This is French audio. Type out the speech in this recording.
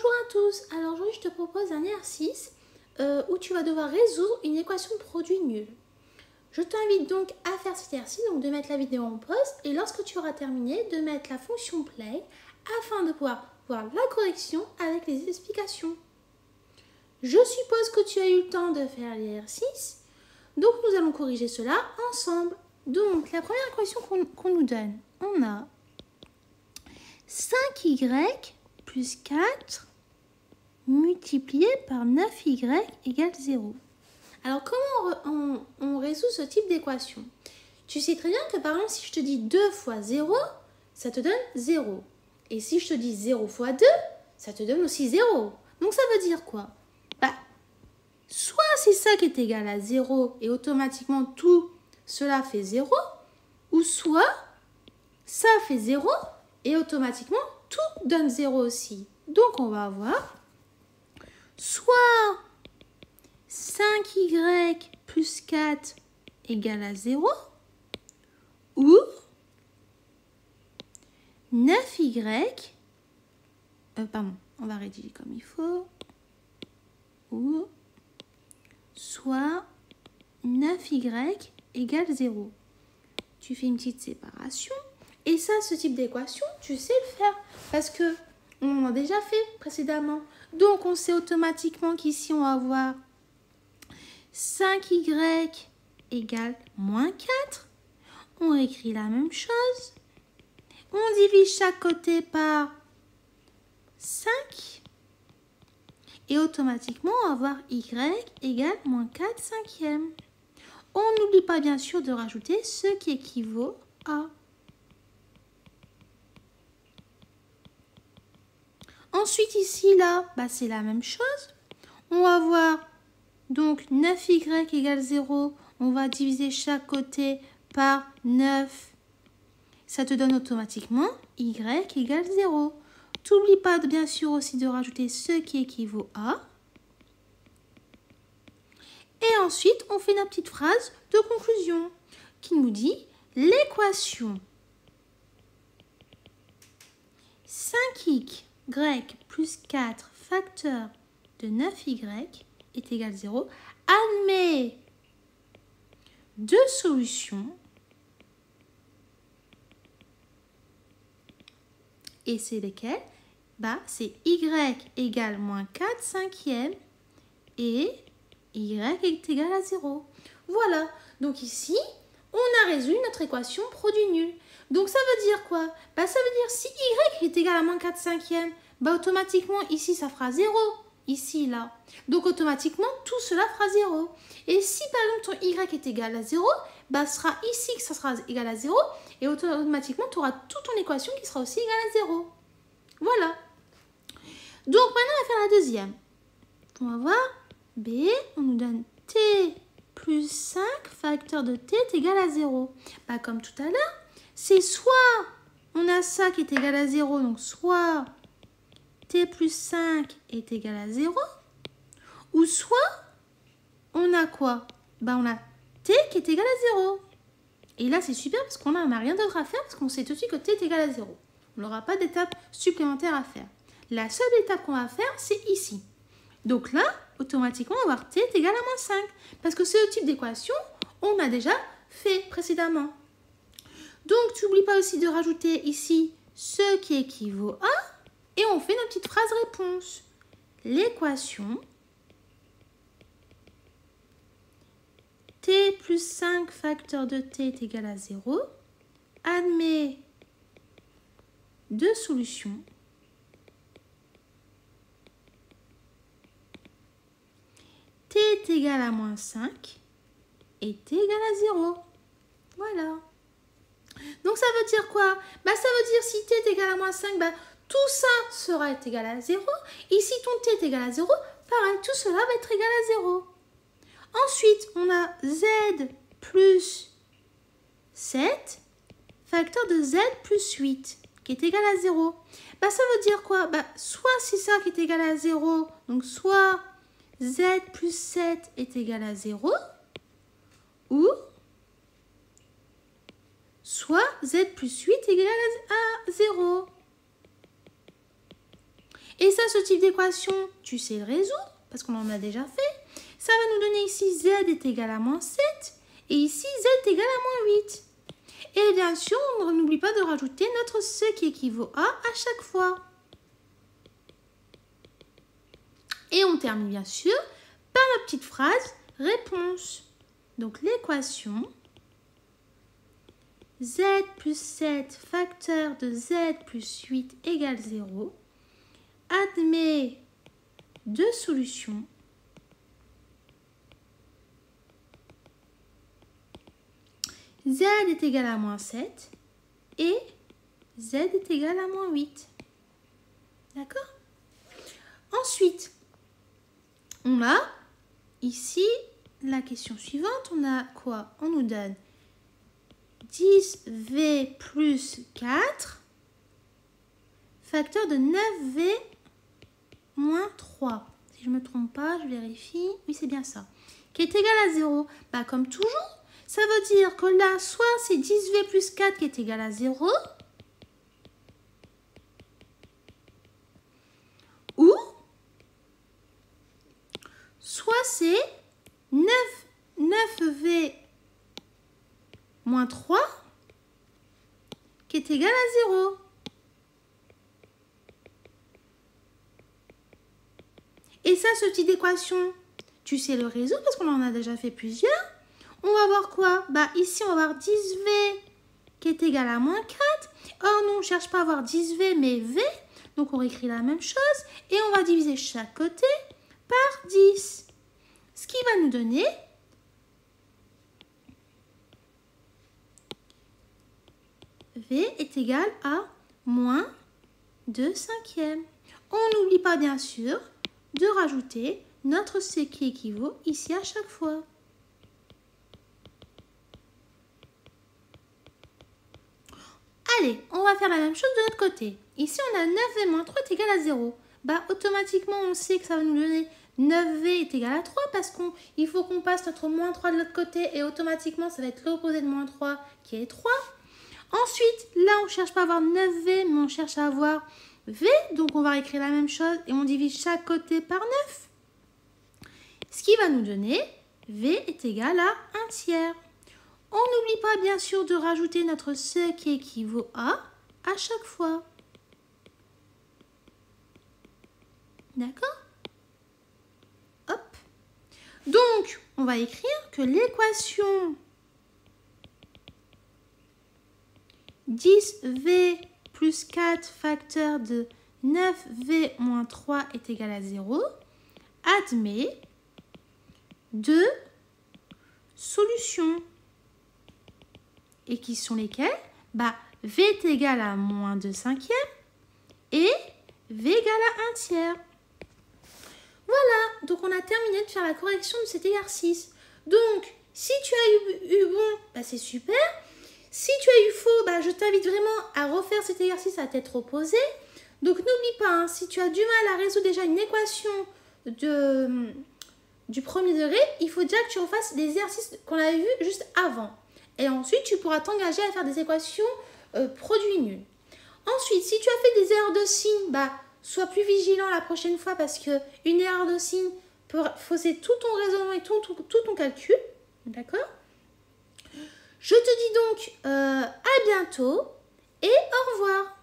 Bonjour à tous, alors aujourd'hui je te propose un exercice où tu vas devoir résoudre une équation de produit nul. Je t'invite donc à faire cet exercice, donc de mettre la vidéo en pause et lorsque tu auras terminé, de mettre la fonction play afin de pouvoir voir la correction avec les explications. Je suppose que tu as eu le temps de faire l'exercice, donc nous allons corriger cela ensemble. Donc la première équation qu'on nous donne, on a 5y plus 4 multiplié par 9y égale 0. Alors, comment on résout ce type d'équation? Tu sais très bien que, par exemple, si je te dis 2 fois 0, ça te donne 0. Et si je te dis 0 fois 2, ça te donne aussi 0. Donc, ça veut dire quoi? Soit c'est ça qui est égal à 0 et automatiquement tout cela fait 0, ou soit ça fait 0 et automatiquement tout donne 0 aussi. Donc, on va avoir soit 5y plus 4 égale à 0 ou 9y, on va rédiger comme il faut, ou soit 9y égale 0. Tu fais une petite séparation et ça, ce type d'équation, tu sais le faire parce que on en a déjà fait précédemment. Donc, on sait automatiquement qu'ici, on va avoir 5y égale moins 4. On écrit la même chose. On divise chaque côté par 5. Et automatiquement, on va avoir y égale moins 4 cinquièmes. On n'oublie pas bien sûr de rajouter ce qui équivaut à. Ensuite, ici, là, c'est la même chose. On va voir donc 9y égale 0. On va diviser chaque côté par 9. Ça te donne automatiquement y égale 0. T'oublie pas bien sûr aussi de rajouter ce qui équivaut à. Et ensuite, on fait notre petite phrase de conclusion qui nous dit l'équation 5y plus 4 facteur de 9y est égal à 0. Admet deux solutions et c'est lesquelles? C'est y égale moins 4 cinquièmes et y est égal à 0. Voilà, donc ici, on a résolu notre équation produit nul. Donc ça veut dire quoi? Ça veut dire si y est égal à moins 4 cinquièmes, automatiquement ici ça fera 0. Ici, là. Donc automatiquement, tout cela fera 0. Et si par exemple ton y est égal à 0, ce sera ici que ça sera égal à 0. Et automatiquement, tu auras toute ton équation qui sera aussi égale à 0. Voilà. Donc maintenant, on va faire la deuxième. On va voir B, on nous donne t plus 5 facteur de t est égal à 0. Comme tout à l'heure, c'est soit on a ça qui est égal à 0, donc soit t plus 5 est égal à 0, ou soit on a quoi? On a t qui est égal à 0. Et là, c'est super parce qu'on n'a rien d'autre à faire parce qu'on sait tout de suite que t est égal à 0. On n'aura pas d'étape supplémentaire à faire. La seule étape qu'on va faire, c'est ici. Donc là, automatiquement, on va avoir t est égal à moins 5. Parce que ce type d'équation, on a déjà fait précédemment. Donc, tu n'oublies pas aussi de rajouter ici ce qui équivaut à. Et on fait notre petite phrase réponse. L'équation t plus 5 facteur de t est égal à 0 admet deux solutions t est égal à moins 5 et t égal à 0. Voilà. Donc ça veut dire quoi? Ça veut dire si t est égal à moins 5, tout ça sera égal à 0. Ici, ton t est égal à 0. Pareil, tout cela va être égal à 0. Ensuite, on a z plus 7, facteur de z plus 8, qui est égal à 0. Ça veut dire quoi? Soit c'est ça qui est égal à 0, donc soit z plus 7 est égal à 0, ou soit z plus 8 est égal à 0. Et ça, ce type d'équation, tu sais le résoudre, parce qu'on en a déjà fait. Ça va nous donner ici z est égal à moins 7, et ici z est égal à moins 8. Et bien sûr, on n'oublie pas de rajouter notre ce qui équivaut à chaque fois. Et on termine bien sûr par la petite phrase réponse. Donc l'équation z plus 7 facteur de z plus 8 égale 0 admet deux solutions z est égal à moins 7 et z est égal à moins 8. D'accord? Ensuite, on a ici la question suivante. On a quoi? On nous donne 10v plus 4 facteur de 9v moins 3. Si je ne me trompe pas, je vérifie. Oui, c'est bien ça. Qui est égal à 0. Bah, comme toujours, ça veut dire que là, soit c'est 10v plus 4 qui est égal à 0, ou soit c'est 9v moins 3 qui est égal à 0. Et ça, ce type d'équation, tu sais le résoudre parce qu'on en a déjà fait plusieurs. On va voir quoi? Bah ici, on va avoir 10v qui est égal à moins 4. Or, nous, on ne cherche pas à avoir 10v, mais v. Donc, on réécrit la même chose. Et on va diviser chaque côté par 10. Ce qui va nous donner v est égal à moins 2 cinquièmes. On n'oublie pas, bien sûr, de rajouter notre c qui équivaut ici à chaque fois. Allez, on va faire la même chose de l'autre côté. Ici, on a 9v moins 3 est égal à 0. Bah, automatiquement, on sait que ça va nous donner 9v est égal à 3 parce qu'il faut qu'on passe notre moins 3 de l'autre côté et automatiquement, ça va être l'opposé de moins 3 qui est 3. Ensuite, là, on ne cherche pas à avoir 9v, mais on cherche à avoir v. Donc, on va écrire la même chose et on divise chaque côté par 9. Ce qui va nous donner v est égal à 1 tiers. On n'oublie pas bien sûr de rajouter notre ce qui équivaut à chaque fois. D'accord? Hop. Donc, on va écrire que l'équation 10v plus 4 facteur de 9v moins 3 est égal à 0 admet deux solutions. Et qui sont lesquelles? Bah, v est égal à moins 2 cinquièmes et v égale à 1 tiers. Voilà, donc on a terminé de faire la correction de cet exercice. Donc, si tu as eu bon, bah c'est super. Si tu as eu faux, bah je t'invite vraiment à refaire cet exercice à tête opposée. Donc, n'oublie pas, hein, si tu as du mal à résoudre déjà une équation du premier degré, il faut déjà que tu refasses les exercices qu'on avait vus juste avant. Et ensuite, tu pourras t'engager à faire des équations produits nuls. Ensuite, si tu as fait des erreurs de signe, bah, sois plus vigilant la prochaine fois parce qu'une erreur de signe peut fausser tout ton raisonnement et tout ton calcul. D'accord? Je te dis donc à bientôt et au revoir.